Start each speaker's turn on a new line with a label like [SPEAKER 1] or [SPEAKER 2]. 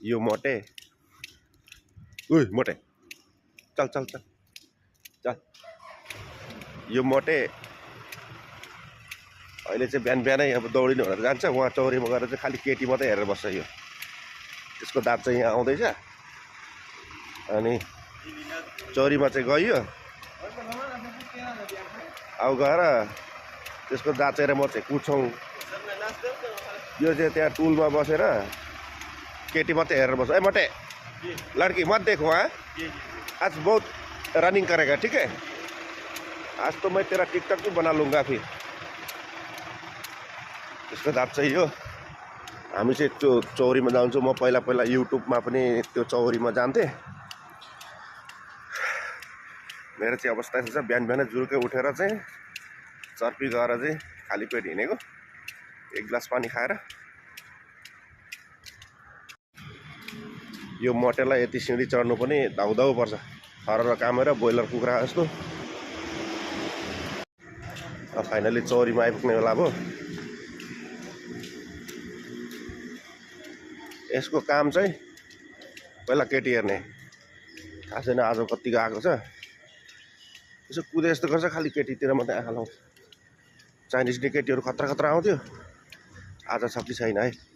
[SPEAKER 1] यो मोटे उही मोटे चल चल चल चल यो मोटे अहिले चाहिँ बिहान बिहानै अब दौडिनु भनेर जान्छ। उहाँ चौरीमा गएर चाहिँ खालि केटी मात्रै हेरेर बस्छ। यो त्यसको दाँत चाहिँ यहाँ आउँदैछ अनि चौरीमा चाहिँ गइयो अब गएर त्यसको जाँचेर म चाहिँ कुद्छौँ। यो चाहिँ त्यहाँ टुलमा बसेर केटी मात्रै हेरेर बस्छ। ए मोटे लड़की मत देखो हाँ, आज बहुत रनिंग करेगा ठीक है, आज तो मैं तेरा टिकटॉक भी बना लूँगा फिर। त्यसको दाँत चाहिँ यो। हामी चाहिँ त्यो चौरीमा जान्छौँ। म पहिला पहिला युट्युबमा पनि त्यो चौरीमा जान्थेँ। मेरो चाहिँ अवस्था छ बिहान बिहानै जुरुकै उठेर चाहिँ चर्पी गएर चाहिँ खाली पेट हिँडेको, एक ग्लास पानी खाएर। यो मोटेलाई यति सिँढी चढ्नु पनि धाउधाउ पर्छ, हरर कामेर बोइलर कुखुरा जस्तो। फाइनली चौरीमा आइपुग्ने बेला भयो। यसको काम चाहिँ पहिला केटी हेर्ने, थाहा छैन आज कतिको आएको छ। यसो कुदे जस्तो गर्छ, खालि केटीतिर मात्रै आँखा लाउँछ। चाइनिज केटीहरू खतरा खतरा आउँथ्यो, आज छ कि छैन है।